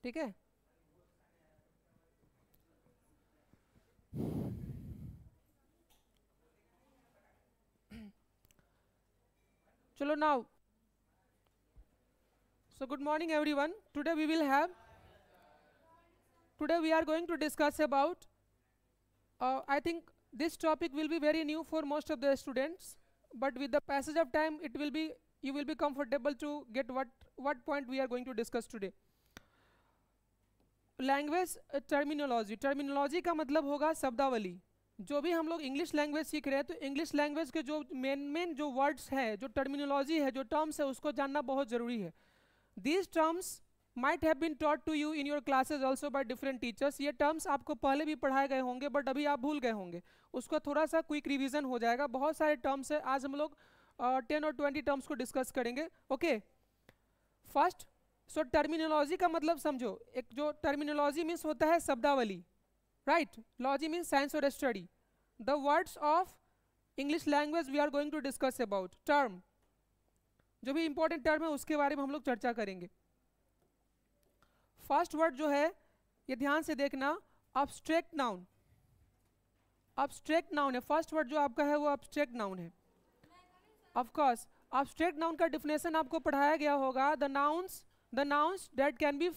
ठीक है। चलो now, so good morning everyone. Today we are going to discuss about, I think this topic will be very new for most of the students, but with the passage of time it will be, you will be comfortable to get what point we are going to discuss today. Language terminology, terminology का मतलब होगा शब्दावली। जो भी हम लोग English language सीख रहे हैं तो इंग्लिश लैंग्वेज के जो मेन जो वर्ड्स हैं, जो टर्मिनोलॉजी है, जो टर्म्स है, उसको जानना बहुत ज़रूरी है। These terms might have been taught to you in your classes also by different teachers. ये टर्म्स आपको पहले भी पढ़ाए गए होंगे बट अभी आप भूल गए होंगे, उसका थोड़ा सा क्विक रिविजन हो जाएगा। बहुत सारे टर्म्स है, आज हम लोग 10 और 20 टर्म्स को डिस्कस करेंगे। ओके, फर्स्ट, सो टर्मिनोलॉजी का मतलब समझो। एक जो टर्मिनोलॉजी मीन्स होता है शब्दावली, राइट। लॉजी मीन्स साइंस और study. The words of English language we are going to discuss about term. जो भी इंपॉर्टेंट टर्म है उसके बारे में हम लोग चर्चा करेंगे। फर्स्ट वर्ड जो है, ये ध्यान से देखना, अब्स्ट्रैक्ट नाउन। अब्स्ट्रैक्ट नाउन है फर्स्ट वर्ड जो आपका है, वो अब्स्ट्रैक्ट नाउन है। ऑफ कोर्स अब्स्ट्रैक्ट नाउन का डिफिनेशन आपको पढ़ाया गया होगा। The nouns that can be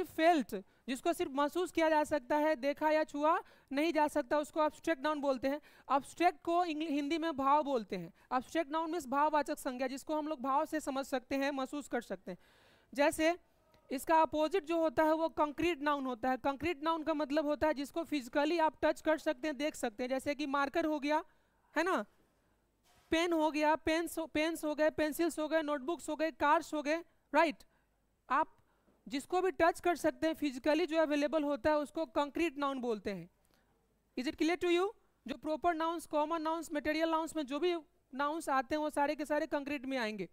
felt, जिसको सिर्फ महसूस किया जा सकता है, देखा या छुआ नहीं जा सकता, उसको अब्स्ट्रैक्ट नाउन बोलते हैं। अब्स्ट्रैक्ट को हिंदी में भाव बोलते हैं। अब्स्ट्रैक्ट नाउन मीन्स भाववाचक संज्ञा, जिसको हम लोग भाव से समझ सकते हैं, महसूस कर सकते हैं। जैसे इसका अपोजिट जो होता है वो कंक्रीट नाउन होता है। कंक्रीट नाउन का मतलब होता है जिसको फिजिकली आप टच कर सकते हैं, देख सकते हैं। जैसे कि मार्कर हो गया, है ना, पेन हो गया, पेन्स हो गए, पेंसिल्स हो गए, नोटबुक्स हो गए, कार्स हो गए, राइट। आप जिसको भी टच कर सकते हैं, फिजिकली जो अवेलेबल होता है, उसको कंक्रीट नाउन बोलते हैं। Is it clear to you? जो proper nouns, common nouns, material nouns में जो भी नाउन्स आते हैं वो सारे के सारे कंक्रीट में आएंगे।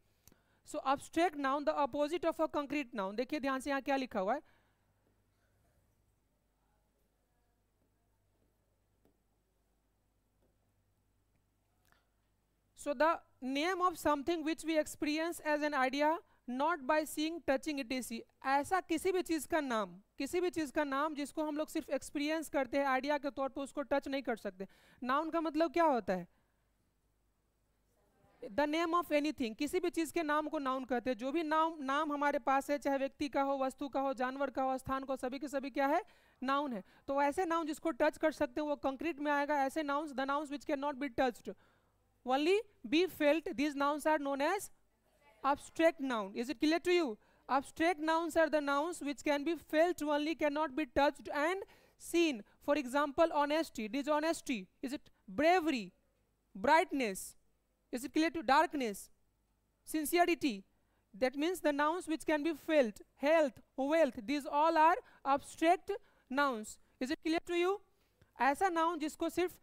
So abstract noun the opposite of a concrete noun. देखिए ध्यान से यहाँ क्या लिखा हुआ है, so the name of something which we experience as an idea not by seeing touching etc। ऐसा किसी भी चीज का नाम जिसको हम लोग सिर्फ एक्सपीरियंस करते हैं, आइडिया के तौर पर, उसको टच नहीं कर सकते। नाउन का मतलब क्या होता है? द नेम ऑफ एनीथिंग, किसी भी चीज के नाम को नाउन कहते हैं। जो भी नाम हमारे पास है, चाहे व्यक्ति का हो, वस्तु का हो, जानवर का हो, स्थान को, सभी के सभी क्या है? नाउन है। तो ऐसे नाउन जिसको टच कर सकते हैं वो कंक्रीट में आएगा। ऐसे nouns, the nouns which can not be touched, only be felt, these nouns are known as abstract noun। Is it clear to you? Abstract nouns are the nouns which can be felt only, cannot be touched and seen। For example, honesty, dishonesty, is it bravery, brightness, is it clear to darkness, sincerity, that means the nouns which can be felt, health, wealth, these all are abstract nouns। Is it clear to you? ऐसा noun जिसको सिर्फ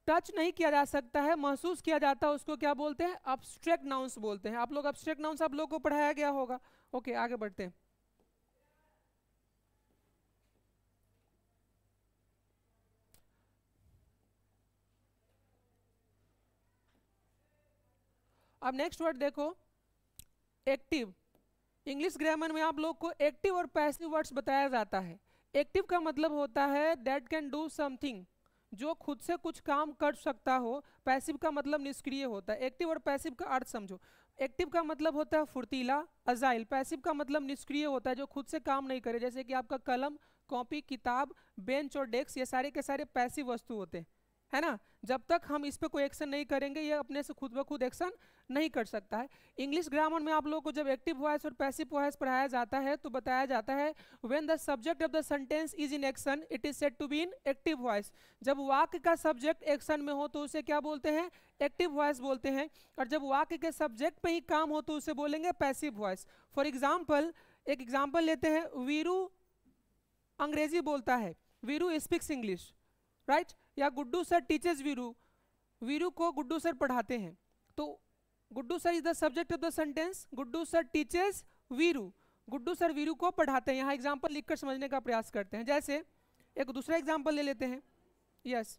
touch नहीं किया जा सकता है, महसूस किया जाता है, उसको क्या बोलते हैं? अब्स्ट्रैक्ट नाउन्स बोलते हैं। आप लोग अब्स्ट्रैक्ट नाउन्स आप लोगों को पढ़ाया गया होगा। ओके, आगे बढ़ते हैं। अब नेक्स्ट वर्ड देखो, एक्टिव। इंग्लिश ग्रामर में आप लोग को एक्टिव और पैसिव वर्ड्स बताया जाता है। एक्टिव का मतलब होता है दैट कैन डू समथिंग, जो खुद से कुछ काम कर सकता हो। पैसिव का मतलब निष्क्रिय होता है। एक्टिव और पैसिव का अर्थ समझो। एक्टिव का मतलब होता है फुर्तीला, अजाइल। पैसिव का मतलब निष्क्रिय होता है, जो खुद से काम नहीं करे। जैसे कि आपका कलम, कॉपी, किताब, बेंच और डेस्क, ये सारे के सारे पैसिव वस्तु होते हैं, है ना। जब तक हम इस पर कोई एक्शन नहीं करेंगे, ये अपने से खुद ब खुद एक्शन नहीं कर सकता है। इंग्लिश ग्रामर में आप लोगों को जब एक्टिव वॉइस और पैसिव वॉइस पढ़ाया जाता है तो बताया जाता है when the subject of the sentence is in action it is said to be in active voice. जब वाक्य का सब्जेक्ट एक्शन में हो तो उसे क्या बोलते हैं? एक्टिव वॉइस बोलते हैं। और जब वाक्य के सब्जेक्ट पे ही काम हो तो उसे बोलेंगे पैसिव वॉइस। फॉर एग्जाम्पल, एक एग्जाम्पल लेते हैं। वीरू अंग्रेजी बोलता है, वीरू स्पीक्स इंग्लिश, राइट। या गुड्डू सर टीचर्स वीरू, वीरू को गुड्डू सर पढ़ाते हैं। तो Guddu sir is the subject of the sentence, Guddu sir teachers Veeru, Guddu sir Veeru को पढ़ाते हैं। यहाँ एग्जाम्पल लिखकर समझने का प्रयास करते हैं। जैसे एक दूसरा एग्जाम्पल ले लेते हैं। यस,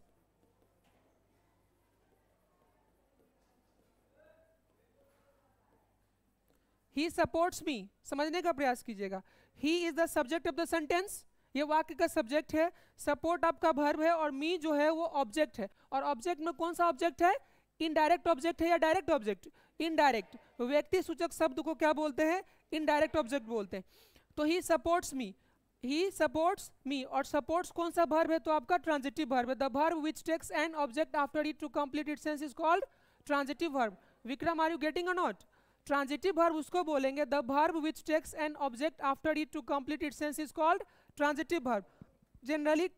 ही सपोर्ट्स मी, समझने का प्रयास कीजिएगा। He is the subject of the sentence, ये वाक्य का सब्जेक्ट है, सपोर्ट आपका वर्ब है और मी जो है वो ऑब्जेक्ट है। और ऑब्जेक्ट में कौन सा ऑब्जेक्ट है? इनडायरेक्ट ऑब्जेक्ट है या डायरेक्ट ऑब्जेक्ट? इनडायरेक्ट। व्यक्ति सूचक शब्द को क्या बोलते हैं? इनडायरेक्ट ऑब्जेक्ट बोलते हैं। तो ही सपोर्ट्स मी, ही सपोर्ट्स मी, और सपोर्ट्स कौन सा वर्ब है? तो आपका ट्रांजिटिव वर्ब है। The verb which takes an object after it to complete its sense is called transitive verb. Vikram, are you getting और नॉट? ट्रांजिटिव वर्ब उसको बोलेंगे the verb which takes an object after it to complete its sense is called transitive verb. Generally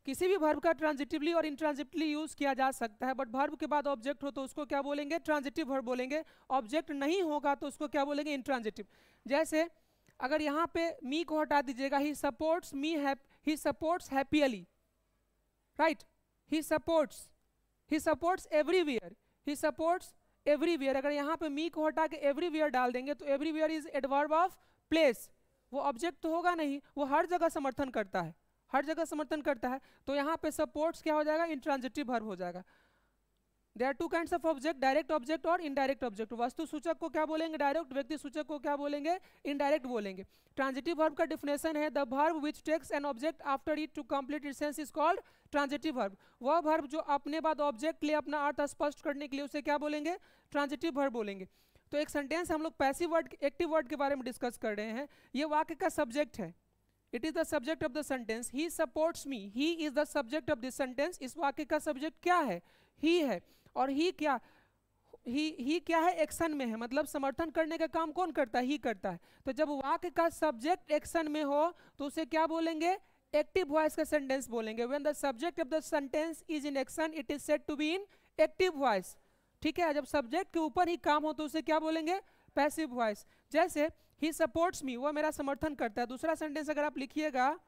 किसी भी verb का transitively और intransitively use किया जा सकता है, बट वर्ब के बाद ऑब्जेक्ट हो तो उसको क्या बोलेंगे? ट्रांजिटिव वर्ब बोलेंगे। ऑब्जेक्ट नहीं होगा तो उसको क्या बोलेंगे? इंट्रांजिटिव। जैसे अगर यहाँ पे मी को हटा दीजिएगा, ही सपोर्ट्स मी, ही सपोर्ट्स हैप्पीली, राइट? ही सपोर्ट्स एवरीवेयर, ही सपोर्ट्स एवरीवेयर। अगर यहाँ पे मी को हटा के एवरीवेयर डाल देंगे तो everywhere is adverb of place, वो ऑब्जेक्ट तो होगा नहीं, वो हर जगह समर्थन करता है, हर जगह समर्थन करता है। तो यहाँ पे सपोर्ट्स क्या हो जाएगा? इंट्रांजिटिव वर्ब हो जाएगा। There are two kinds of object, direct object और इनडायरेक्ट ऑब्जेक्ट। वस्तु सूचक को क्या बोलेंगे? डायरेक्ट। व्यक्ति सूचक को क्या बोलेंगे? इनडायरेक्ट बोलेंगे। ट्रांजिटिव वर्ब का डिफिनेशन है the verb which takes an object after it to complete its sense is called transitive verb. वह वर्ब जो अपने बाद ऑब्जेक्ट ले अपना अर्थ स्पष्ट करने के लिए उसे क्या बोलेंगे? ट्रांजिटिव वर्ब बोलेंगे। तो एक सेंटेंस हम लोग पैसिव वर्ड, एक्टिव वर्ड के बारे में डिस्कस कर रहे हैं। ये वाक्य का सब्जेक्ट है, it is the subject of the sentence. He supports me, he is the subject of this sentence. इस वाक्य का सब्जेक्ट क्या है? ही है। और ही क्या, ही क्या है? एक्शन में है, मतलब समर्थन करने का काम कौन करता है? ही करता है। तो जब वाक्य का सब्जेक्ट एक्शन में हो तो उसे क्या बोलेंगे? एक्टिव वॉइस का सेंटेंस बोलेंगे। When the subject of the sentence is in action it is said to be in active voice. ठीक है, जब सब्जेक्ट के ऊपर ही काम हो तो उसे क्या बोलेंगे? Passive voice. जैसे ही सपोर्ट्स मी, वो मेरा समर्थन करता है। दूसरा सेंटेंस अगर आप लिखिएगा,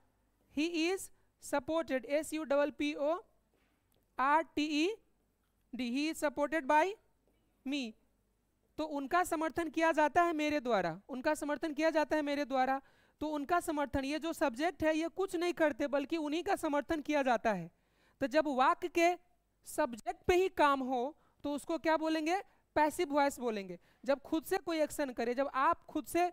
he is supported, SUPPORTED, he is supported by me. तो उनका समर्थन किया जाता है मेरे द्वारा, उनका समर्थन किया जाता है मेरे द्वारा। तो उनका समर्थन, ये जो सब्जेक्ट है ये कुछ नहीं करते बल्कि उन्हीं का समर्थन किया जाता है। तो जब वाक्य के सब्जेक्ट पे ही काम हो तो उसको क्या बोलेंगे? पैसिव वॉइस बोलेंगे। जब खुद से कोई एक्शन करे, जब आप खुद से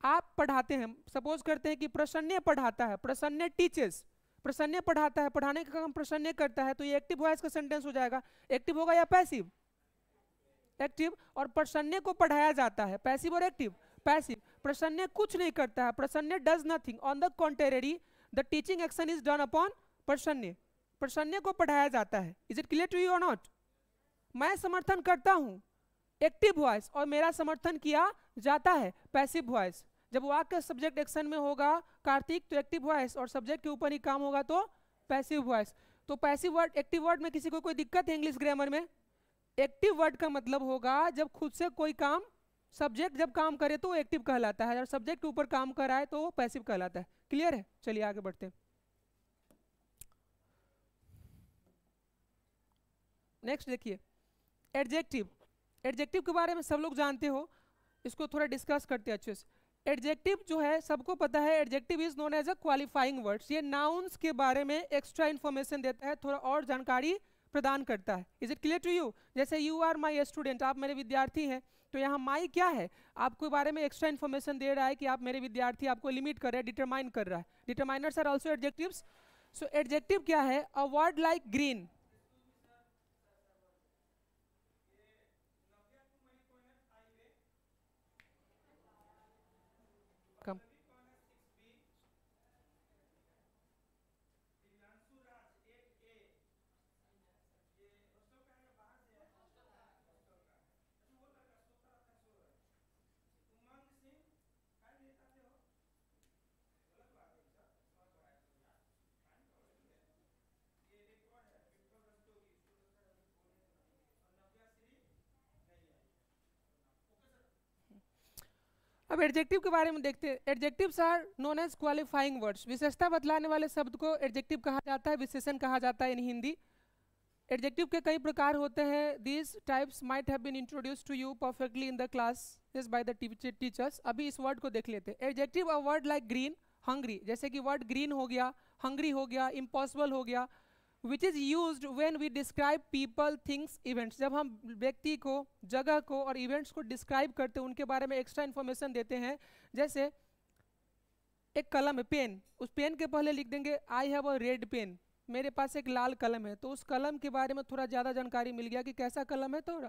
आप पढ़ाते हैं, सपोज करते हैं कि प्रसन्ने पढ़ाता है, प्रसन्ने टीचेस, प्रसन्ने पढ़ाता है, पढ़ाने का काम प्रसन्ने करता है, तो ये एक्टिव वॉइस का सेंटेंस हो जाएगा। एक्टिव होगा या पैसिव? एक्टिव। और प्रसन्ने को पढ़ाया जाता है, पैसिव और एक्टिव? पैसिव। प्रसन्ने कुछ नहीं करता है, Prasanne does nothing, on the contrary the teaching action is done upon Prasanne, Prasanne को पढ़ाया जाता है। Is it clear to you और नॉट? मैं समर्थन करता हूं, एक्टिव वॉइस, और मेरा समर्थन किया जाता है, पैसिव वॉइस। जब वाक्य सब्जेक्ट एक्शन में होगा कार्तिक तो एक्टिव वॉइस, और सब्जेक्ट के ऊपर ही काम होगा तो पैसिव वॉइस। तो पैसिव वर्ड, एक्टिव वर्ड में किसी को कोई दिक्कत है इंग्लिश ग्रामर में? एक्टिव वर्ड का मतलब होगा जब खुद से कोई काम, सब्जेक्ट जब काम करे तो वो एक्टिव कहलाता है, और सब्जेक्ट के ऊपर काम कराए तो वो पैसिव कहलाता है। क्लियर है? चलिए आगे बढ़ते हैं। नेक्स्ट देखिए, एडजेक्टिव। एडजेक्टिव के बारे में सब लोग जानते हो, इसको थोड़ा डिस्कस करते हैं अच्छे से। एडजेक्टिव जो है सबको पता है, adjective is known as a qualifying words. ये नाउन्स के बारे में एक्स्ट्रा इन्फॉर्मेशन देता है, थोड़ा और जानकारी प्रदान करता है। Is it clear to you? जैसे यू आर माई स्टूडेंट, आप मेरे विद्यार्थी हैं, तो यहाँ माई क्या है? आपके बारे में एक्स्ट्रा इन्फॉर्मेशन दे रहा है कि आप मेरे विद्यार्थी, आपको लिमिट कर रहा है, डिटरमाइन कर रहा है। Determiners are also adjectives. So adjective क्या है? अ वर्ड लाइक ग्रीन, अब एडजेक्टिव के बारे में देखते हैं। Adjectives are known as qualifying words. विशेषता बतलाने वाले शब्द को एडजेक्टिव कहा जाता है, विशेषण कहा जाता है इन हिंदी। एडजेक्टिव के कई प्रकार होते हैं। These types might have been introduced to you perfectly in the class by the teachers. अभी इस वर्ड को देख लेते हैं। Adjective a word like green, hungry, जैसे कि वर्ड ग्रीन हो गया, हंग्री हो गया, इम्पॉसिबल हो गया, which is used when we describe people, things, events. जब हम व्यक्ति को, जगह को और इवेंट्स को डिस्क्राइब करते हैं, उनके बारे में एक्स्ट्रा इन्फॉर्मेशन देते हैं। जैसे एक कलम है, पेन, उस पेन के पहले लिख देंगे I have a red pen, मेरे पास एक लाल कलम है, तो उस कलम के बारे में थोड़ा ज़्यादा जानकारी मिल गया कि कैसा कलम है, तो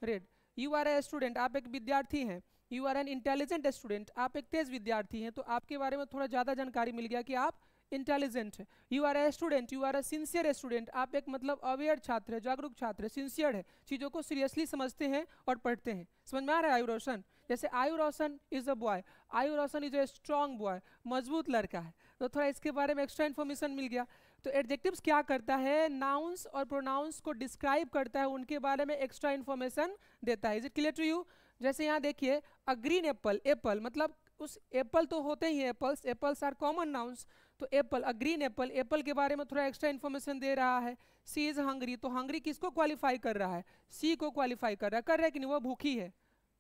red. You are a student, आप एक विद्यार्थी हैं। You are an intelligent student, आप एक तेज विद्यार्थी हैं, तो आपके बारे में थोड़ा ज़्यादा जानकारी मिल गया कि आप इंटेलिजेंट है। You are a student, you are a sincere student, आप एक मतलब अवेयर छात्र है, जागरूक छात्र है, सिंसियर है, चीज़ों को सीरियसली समझते हैं और पढ़ते हैं। समझ में आ रहा है आयु रोशन? जैसे आयु रोशन इज अ बॉय, आयु रोशन इज ए स्ट्रॉन्ग बॉय, मजबूत लड़का है, तो थोड़ा इसके बारे में एक्स्ट्रा इन्फॉर्मेशन मिल गया। तो एडजेक्टिव्स क्या करता है, नाउन्स और प्रोनाउंस को डिस्क्राइब करता है, उनके बारे में एक्स्ट्रा इन्फॉर्मेशन देता है। Is it clear to you? जैसे यहाँ देखिए अ ग्रीन एप्पल, एप्पल मतलब उस एप्पल तो होते ही apples, apples are common nouns, तो apple, a green apple, apple के बारे में थोड़ा एक्स्ट्रा इन्फॉर्मेशन दे रहा है। सी इज हंग्री, तो हंग्री किसको क्वालिफाई कर रहा है, सी को क्वालिफाई कर रहा है कि नहीं, वो भूखी है,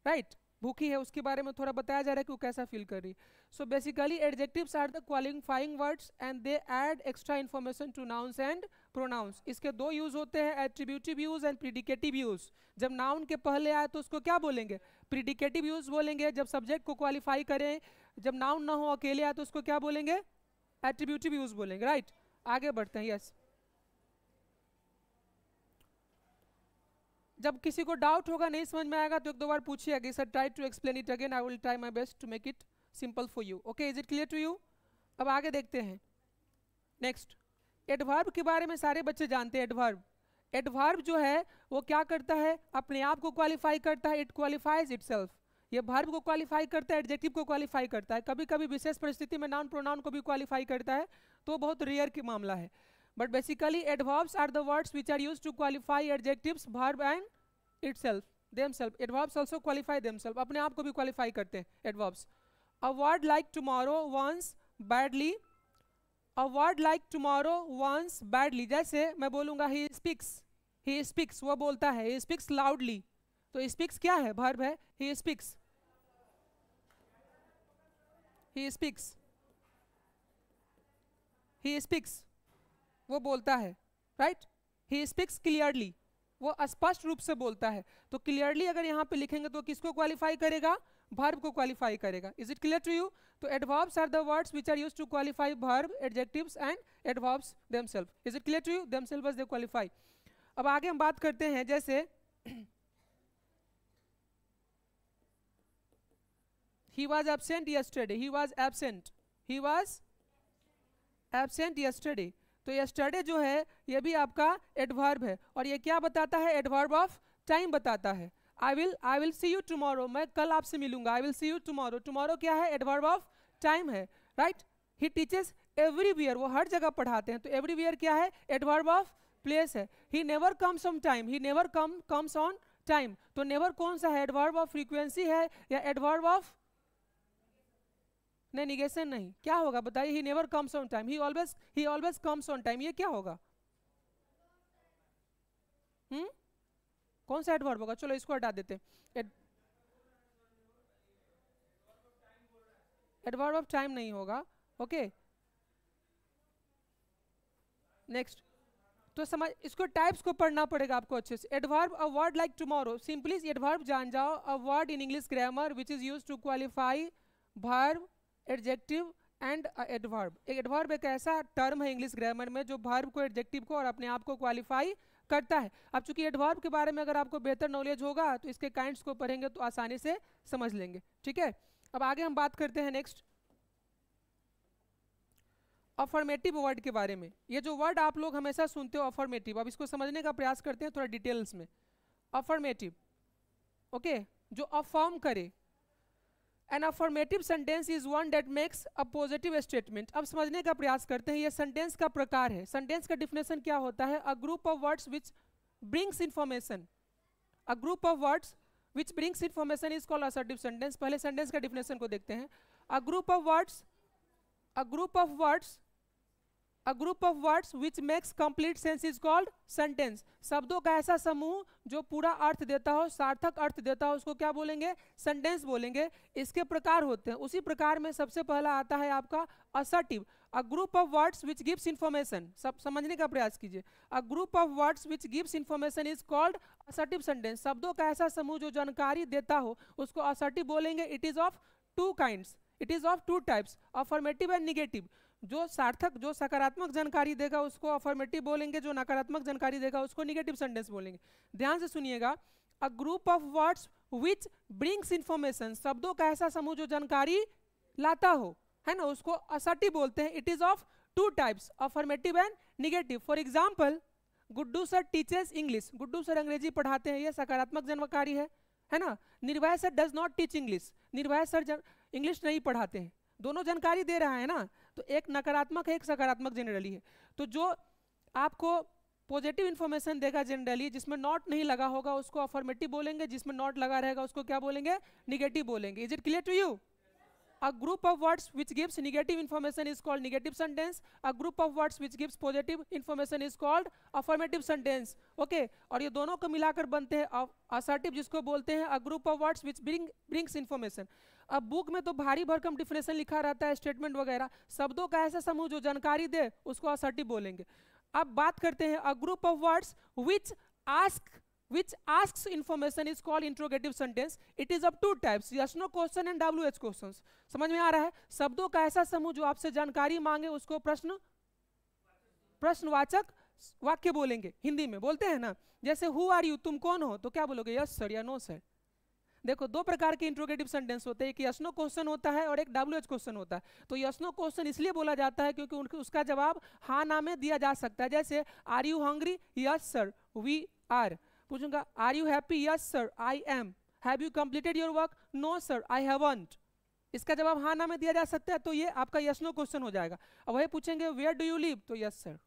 राइट, भूखी है, उसके बारे में थोड़ा बताया जा रहा है कि वो कैसा फील कर रही है। So basically adjectives are the qualifying words and they add extra information to nouns and pronouns. इसके दो यूज होते हैं, attributive use and predicative use. जब नाउन के पहले आए तो उसको क्या बोलेंगे, प्रीडिकेटिव यूज बोलेंगे। जब सब्जेक्ट को क्वालिफाई करें, जब नाउन ना हो अकेले आए तो उसको क्या बोलेंगे, एट्रीब्यूटिव यूज बोलेंगे, राइट। आगे बढ़ते हैं, यस। जब किसी को डाउट होगा, नहीं समझ में आएगा, तो एक दो बार पूछिएगा, sir try to explain it again, I will try my best to make it simple for you. Okay, is it clear to you? अब आगे देखते हैं नेक्स्ट। एडवर्ब के बारे में सारे बच्चे जानते हैं। एडवर्ब, एडवर्ब जो है वो क्या करता है, अपने आप को क्वालिफाई करता है, इट क्वालिफाइज इटसेल्फ। ये वर्ब को क्वालिफाई करता है, एडजेक्टिव को क्वालिफाई करता है, कभी कभी विशेष परिस्थिति में नाउन प्रोनाउन को भी क्वालिफाई करता है, तो बहुत रेयर की मामला है। But basically adverbs are the words which are used to qualify adjectives, verb and itself, themselves. Adverbs also qualify themselves, अपने आप को भी क्वालिफाई करते हैं adverbs. A word like tomorrow once badly, a word like tomorrow once badly, जैसे मैं बोलूँगा he speaks, वो बोलता है, he speaks loudly, तो speaks क्या है, verb है, he speaks, वो बोलता है, right? He speaks clearly, वो स्पष्ट रूप से बोलता है। तो क्लियरली अगर यहाँ पे लिखेंगे तो किसको क्वालिफाई करेगा, वर्ब को क्वालिफाई करेगा। Is it clear to you? तो adverbs are the words which are used to qualify verb, adjectives and adverbs themself. Is it clear to you? Themself they qualify. अब आगे हम बात करते हैं, जैसे he was absent yesterday, he was absent yesterday, तो yesterday जो है ये भी आपका एडवर्ब है, और ये क्या बताता है, एडवर्ब ऑफ टाइम बताता है। I will see you tomorrow, मैं कल आपसे मिलूंगा, I will see you tomorrow, tomorrow क्या है, एडवर्ब ऑफ टाइम है, राइट। He teaches everywhere, वो हर जगह पढ़ाते हैं, तो everywhere क्या है, एडवर्ब ऑफ प्लेस है। He never comes on time, he never comes on time, तो never कौन सा है, एडवर्ब ऑफ फ्रीक्वेंसी है या एडवर्ब ऑफ, नहीं निगेशन नहीं, क्या होगा बताइए, he never comes on time, he always comes on time, ये क्या होगा, कौन सा एडवर्ब होगा, चलो इसको हटा देते हैं, एडवर्ब ऑफ टाइम नहीं होगा। ओके नेक्स्ट, तो समझ, इसको टाइप्स को पढ़ना पड़ेगा आपको अच्छे से। Adverb, a word like tomorrow, simply adverb जान जाओ, a word in English grammar which is used to qualify verb, adjective and adverb. एक एडवर्ब एक ऐसा टर्म है इंग्लिश ग्रामर में जो वर्ब को, एडजेक्टिव को और अपने आप को क्वालिफाई करता है। अब चूंकि एडवर्ब के बारे में अगर आपको बेहतर नॉलेज होगा तो इसके काइंड्स को पढ़ेंगे तो आसानी से समझ लेंगे, ठीक है। अब आगे हम बात करते हैं नेक्स्ट, अफर्मेटिव वर्ड के बारे में। ये जो वर्ड आप लोग हमेशा सुनते हो अफर्मेटिव, अब इसको समझने का प्रयास करते हैं थोड़ा डिटेल्स में। अफर्मेटिव, ओके, जो अफर्म करे। An affirmative sentence is one that makes a positive statement. अब समझने का प्रयास करते हैं, ये सेंटेंस का प्रकार है। सेंटेंस का डिफिनेशन क्या होता है, a group of words which brings information, a group of words which brings information is called assertive sentence। पहले सेंटेंस का डिफिनेशन को देखते हैं। a group of words A group of words which makes complete sense is called sentence. शब्दों का ऐसा समूह जो पूरा अर्थ देता हो, सार्थक अर्थ देता हो, उसको क्या बोलेंगे? सेंटेंस बोलेंगे. इसके प्रकार होते हैं. उसी प्रकार में सबसे पहला आता है आपका assertive. A group of words which gives information. सब समझने का प्रयास कीजिए. A group of words which gives information is called assertive sentence. शब्दों का ऐसा समूह जो जानकारी देता हो उसको assertive बोलेंगे. It is of two kinds. It is of two types, affirmative and negative. जो सार्थक जो सकारात्मक जानकारी देगा उसको अफर्मेटिव बोलेंगे, जो नकारात्मक जानकारी देगा उसको निगेटिव सेंटेंस बोलेंगे. ध्यान से सुनिएगा. A group of words which brings information. शब्दों का ऐसा समूह जो जानकारी लाता हो, है ना, उसको असर्टिव बोलते हैं. It is of two types, affirmative and negative. For example, Guddu sir teachers English. Guddu sir अंग्रेजी पढ़ाते हैं, ये सकारात्मक जानकारी है ना. निर्भय sir does not teach English. निर्भय सर इंग्लिश नहीं पढ़ाते हैं. दोनों जानकारी दे रहा है ना, तो एक नकारात्मक है, एक सकारात्मक जनरली है. तो जो आपको पॉजिटिव इंफॉर्मेशन देगा जनरली, जिसमें नॉट नहीं लगा होगा उसको अफर्मेटिव बोलेंगे, जिसमें नॉट लगा रहेगा उसको क्या बोलेंगे? निगेटिव बोलेंगे. Is it clear to you? A group of words which gives negative information is called negative sentence. A group of words which gives positive information is called affirmative sentence. Okay? और ये दोनों को मिलाकर बनते हैं assertive, जिसको बोलते हैं a group of words which brings information. अब बुक में तो भारी भरकम डिफिनेशन लिखा रहता है, स्टेटमेंट वगैरह. शब्दों का ऐसा समूह जो जानकारी दे उसको assertive बोलेंगे. अब बात करते हैं a group of words which asks information is called interrogative sentence. It is of two types, yes no question and WH questions. समझ में आ रहा है? शब्दों का ऐसा समूह जो आपसे जानकारी मांगे उसको प्रश्नवाचक वाक्य बोलेंगे. हिंदी में बोलते हैं ना, जैसे हु आर यू, तुम कौन हो, तो क्या बोलोगे? यस सर या नो सर. देखो, दो प्रकार के इंट्रोगेटिव सेंटेंस होते हैं, एक यस नो क्वेश्चन होता है और एक WH क्वेश्चन होता है. तो यस नो क्वेश्चन इसलिए बोला जाता है क्योंकि उसका जवाब हाँ ना में दिया जा सकता है. जैसे are you hungry? Yes sir we are. पूछूंगा are you happy? Yes sir I am. Have you completed your work? No sir I haven't. इसका जवाब हाँ ना में दिया जा सकता है, तो ये आपका यस नो क्वेश्चन हो जाएगा. अब वही पूछेंगे वेयर डू यू लिव? तो यस सर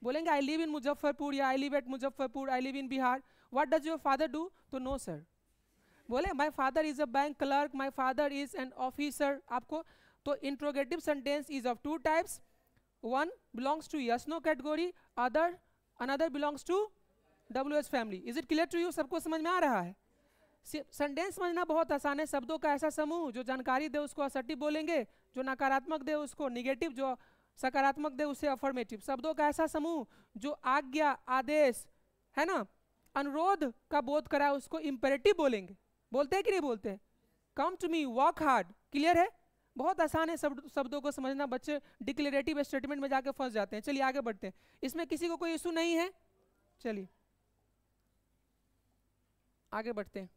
बोलेंगे. आई लिव इन मुजफ्फरपुर या I live at Muzaffarpur, I live in Bihar. What does your father do? तो नो सर. बोले my father is a bank clerk, my father is an officer. आपको तो interrogative sentence is of two types. One belongs to yes no category, another belongs to WH family. Is it clear to you? सबको समझ में आ रहा है? Sentence समझना बहुत आसान है. शब्दों का ऐसा समूह जो जानकारी दे उसको असर्टिव बोलेंगे, जो नकारात्मक दे उसको निगेटिव, जो सकारात्मक दे उसे अफर्मेटिव. शब्दों का ऐसा समूह जो आज्ञा, आदेश, है ना, अनुरोध का बोध कराए उसको इंपेरेटिव बोलेंगे. बोलते हैं कि नहीं बोलते? Come to me, work hard. Clear है? बहुत आसान है शब्दों को समझना. बच्चे डिक्लेरेटिव स्टेटमेंट में जाके फंस जाते हैं. चलिए आगे बढ़ते हैं. इसमें किसी को कोई इशू नहीं है? चलिए आगे बढ़ते हैं.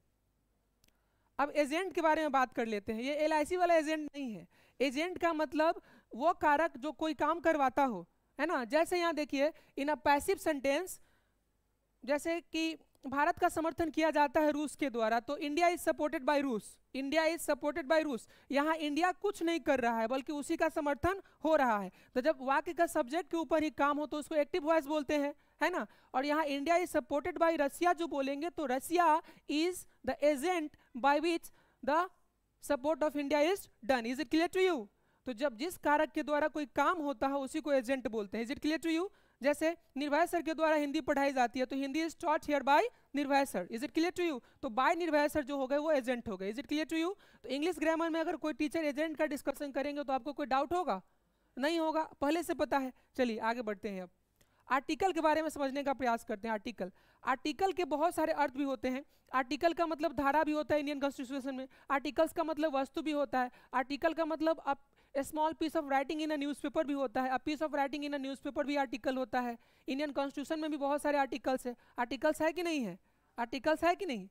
अब एजेंट के बारे में बात कर लेते हैं. ये LIC वाला एजेंट नहीं है. एजेंट का मतलब वो कारक जो कोई काम करवाता हो, है ना. जैसे यहाँ देखिए, इन अ पैसिव सेंटेंस, जैसे कि भारत का समर्थन किया जाता है रूस के द्वारा, तो इंडिया इज सपोर्टेड बाय रूस. इंडिया इज सपोर्टेड बाय रूस. यहाँ इंडिया कुछ नहीं कर रहा है बल्कि उसी का समर्थन हो रहा है. तो जब वाक्य का सब्जेक्ट के ऊपर ही काम हो तो उसको एक्टिव वॉइस बोलते हैं, है ना. और यहाँ India is supported by Russia जो बोलेंगे तो Russia is the agent by which the support of India is done. Is it clear to you? तो जब जिस कारक के द्वारा कोई काम होता है उसी को एजेंट बोलते हैं. Is it clear to you? जैसे निर्भय सर के द्वारा हिंदी पढ़ाई जाती है तो Hindi is taught here by Nirbhay sir. Is it clear to you? तो बाय निर्भय सर जो हो गए वो एजेंट हो गए. Is it clear to you? तो इंग्लिश ग्रामर में अगर कोई टीचर एजेंट का डिस्कशन करेंगे तो आपको कोई डाउट होगा? नहीं होगा, पहले से पता है. चलिए आगे बढ़ते हैं. अब आर्टिकल के बारे में समझने का प्रयास करते हैं. आर्टिकल के बहुत सारे अर्थ भी होते हैं. आर्टिकल का मतलब धारा भी होता है इंडियन कॉन्स्टिट्यूशन में. आर्टिकल्स का मतलब वस्तु भी होता है. आर्टिकल का मतलब a small piece of writing in a newspaper भी होता है. a piece of writing in a newspaper भी आर्टिकल होता है. इंडियन कॉन्स्टिट्यूशन में भी बहुत सारे आर्टिकल्स है. आर्टिकल्स है कि नहीं है? आर्टिकल्स है कि नहीं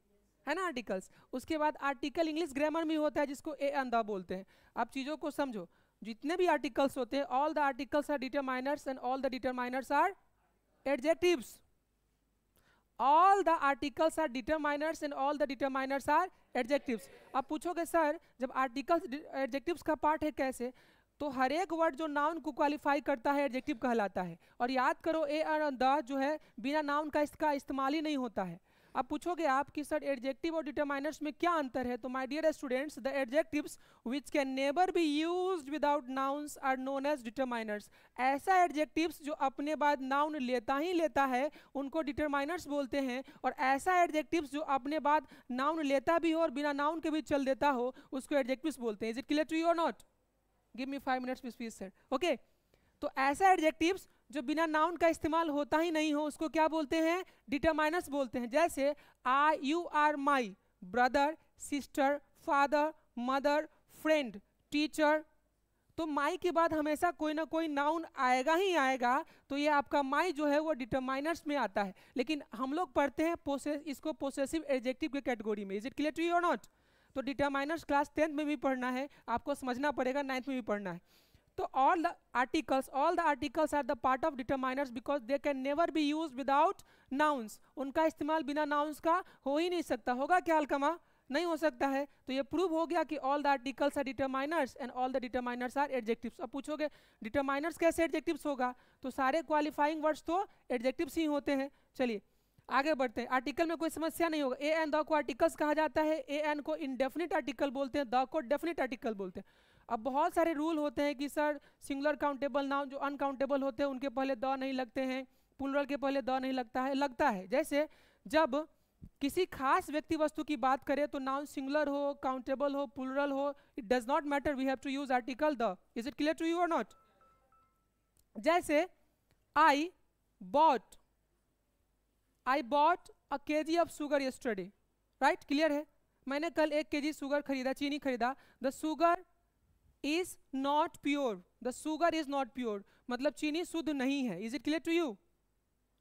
है ना आर्टिकल्स. उसके बाद आर्टिकल इंग्लिश ग्रामर में होता है जिसको ए एंड द बोलते हैं. आप चीज़ों को समझो. जितने भी आर्टिकल्स होते हैं, all the articles are determiners and all the determiners are adjectives. All the articles are determiners and all the determiners are adjectives. अब पूछोगे सर जब आर्टिकल्स एडजेक्टिव्स का पार्ट है कैसे, तो हर एक वर्ड जो नाउन को क्वालिफाई करता है एडजेक्टिव कहलाता है. और याद करो ए और द जो है बिना नाउन का इसका इस्तेमाल ही नहीं होता है. अब पूछोगे आप कि सर एडजेक्टिव और डिटरमाइनर्स में क्या अंतर है, तो my dear students, the adjectives which can never be used without nouns are known as determiners. ऐसा एडजेक्टिव्स जो अपने बाद नाउन लेता ही लेता है उनको डिटरमाइनर्स बोलते हैं, और ऐसा एडजेक्टिव्स जो अपने बाद नाउन लेता भी हो और बिना नाउन के भी चल देता हो उसको एडजेक्टिव्स बोलते हैं। Is it clear to you और not? Give me 5 minutes please sir. Okay, तो ऐसा एडजेक्टिव्स जो बिना नाउन का इस्तेमाल होता ही नहीं हो उसको क्या बोलते हैं? डिटरमाइनर्स बोलते हैं। जैसे you are my brother, sister, father, mother, friend, teacher, तो माई के बाद हमेशा कोई ना कोई नाउन आएगा ही आएगा, तो ये आपका माई जो है वो डिटरमाइनर्स में आता है। लेकिन हम लोग पढ़ते हैं इसको पोसेसिव एडजेक्टिव के कैटेगरी में। Is it clear to you और नॉट? तो डिटरमाइनर्स क्लास 10th में भी पढ़ना है, आपको समझना पड़ेगा, 9th में भी पढ़ना है। तो all the articles are the part of determiners because they can never be used without nouns। उनका इस्तेमाल बिना nouns का हो ही नहीं सकता। होगा क्या अलकमा? नहीं हो सकता है। तो ये प्रूव हो गया कि all the articles are determiners and all the determiners are adjectives। अब पूछोगे determiners कैसे adjectives होगा, तो सारे qualifying words तो adjectives ही होते हैं। चलिए आगे बढ़ते हैं। आर्टिकल में कोई समस्या नहीं होगा। ए एंड द को आर्टिकल्स कहा जाता है, ए एंड को इंडेफिनिट आर्टिकल बोलते हैं, द को डेफिनिट आर्टिकल बोलते हैं। अब बहुत सारे रूल होते हैं कि सर सिंगुलर काउंटेबल नाउन जो अनकाउंटेबल होते हैं उनके पहले द नहीं लगते हैं, प्लूरल के पहले द नहीं लगता है। लगता है जैसे जब किसी खास व्यक्ति वस्तु की बात करें तो नाउन सिंगुलर हो, काउंटेबल हो, प्लूरल हो, it does not matter, we have to use article the. Is it clear to you और नॉट? जैसे I bought a KG of sugar yesterday, right? Clear है, मैंने कल 1 kg शुगर खरीदा, चीनी खरीदा। The sugar is not pure, the sugar is not pure मतलब चीनी शुद्ध नहीं है। Is it clear to you?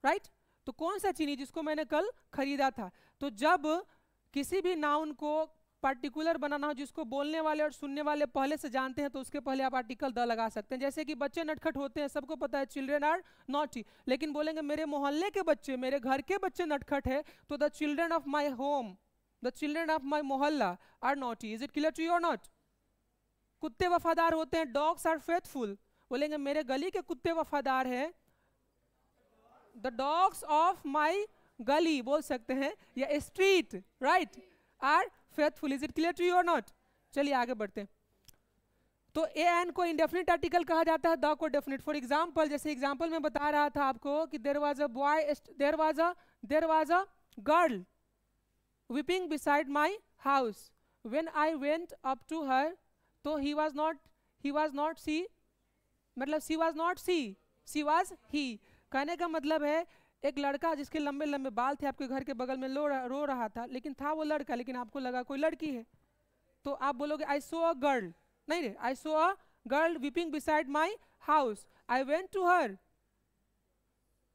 Right? तो कौन सा चीनी? जिसको मैंने कल खरीदा था। तो जब किसी भी नाउन को पर्टिकुलर बनाना हो जिसको बोलने वाले और सुनने वाले पहले से जानते हैं तो उसके पहले आप आर्टिकल द लगा सकते हैं। जैसे कि बच्चे नटखट होते हैं, सबको पता है चिल्ड्रन आर नॉटी, लेकिन बोलेंगे मेरे मोहल्ले के बच्चे, मेरे घर के बच्चे नटखट है, तो the children of my home, the children of my mohalla are naughty. Is it clear to you और नॉट? कुत्ते वफादार होते हैं, डॉग्स आर फेथफुल, बोलेंगे मेरे गली के कुत्ते वफादार हैं, द डॉग्स ऑफ माई गली बोल सकते हैं, या street, right, or faithful. Is it clear to you और नॉट? चलिए आगे बढ़ते हैं। तो ए एन को इंडेफिनिट आर्टिकल कहा जाता है, द को डेफिनिट। फॉर एग्जाम्पल, जैसे एग्जाम्पल में बता रहा था आपको कि there was a girl weeping beside my house, when I went up to her, तो he was not she, मतलब she was not she was he। कहने का मतलब है एक लड़का जिसके लंबे लंबे बाल थे आपके घर के बगल में रो रहा था, लेकिन था वो लड़का, लेकिन आपको लगा कोई लड़की है, तो आप बोलोगे आई सो अ गर्ल, नहीं रे, I saw a girl weeping beside my house, I went to her,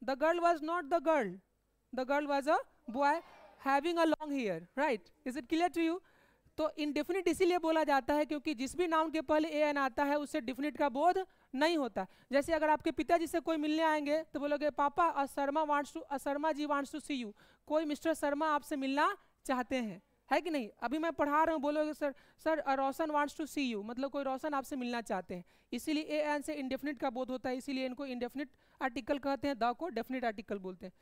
the girl was not the girl, the girl was a boy having a long hair, right? Is it clear to you? तो indefinite इसीलिए बोला जाता है क्योंकि जिस भी noun के पहले ए एन आता है उससे डिफिनिट का बोध नहीं होता। जैसे अगर आपके पिताजी से कोई मिलने आएंगे तो बोलोगे पापा Sharma ji wants to see you, कोई मिस्टर शर्मा आपसे मिलना चाहते हैं, है कि नहीं? अभी मैं पढ़ा रहा हूँ, बोलोगे sir Roshan wants to see you, मतलब कोई रोशन आपसे मिलना चाहते हैं। इसीलिए ए एन से इनडेफिनिट का बोध होता है, इसीलिए इनको इनडेफिनिट आर्टिकल कहते हैं, द को डेफिनिट आर्टिकल बोलते हैं।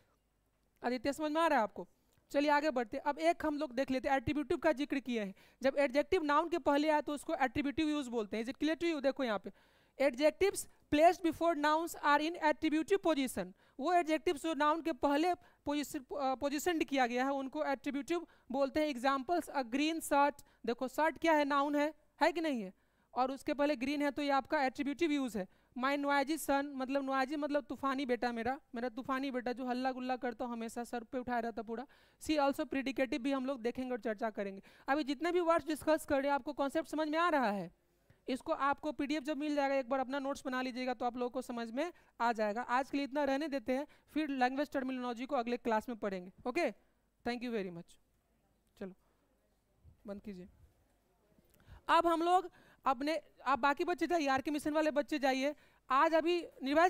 आदित्य समझ में आ रहा है आपको? चलिए आगे बढ़ते हैं। अब एक हम लोग देख लेते हैं, एट्रीब्यूटिव का जिक्र किया है। जब एडजेक्टिव नाउन के पहले आए तो उसको एट्रीब्यूटिव यूज बोलते हैं। Is it clear to you? देखो यहाँ पे adjectives placed before nouns are in attributive position. वो एडजेक्टिव्स जो नाउन के पहले पोजीशन किया गया है उनको एट्रीब्यूटिव बोलते हैं। एग्जांपल्स, अ ग्रीन शर्ट, देखो शर्ट क्या है? नाउन है कि नहीं है? और उसके पहले ग्रीन है तो ये आपका एट्रीब्यूटिव यूज है। माई नोआजी सन, मतलब नोआजी मतलब तूफानी बेटा, मेरा तूफानी बेटा जो हल्ला गुल्ला करता हूँ हमेशा, सर पे उठाया रहता पूरा। सी ऑल्सो प्रिडिकेटिव भी हम लोग देखेंगे और चर्चा करेंगे। अभी जितने भी वर्ड्स डिस्कस कर रहे हैं आपको कॉन्सेप्ट समझ में आ रहा है? इसको आपको पीडीएफ जब मिल जाएगा एक बार अपना नोट्स बना लीजिएगा तो आप लोगों को समझ में आ जाएगा। आज के लिए इतना रहने देते हैं, फिर लैंग्वेज टर्मिनोलॉजी को अगले क्लास में पढ़ेंगे। Okay, thank you very much. चलो बंद कीजिए। अब हम लोग आप बाकी बच्चे जाइए, आर के मिशन वाले बच्चे जाइए। आज अभी निर्भय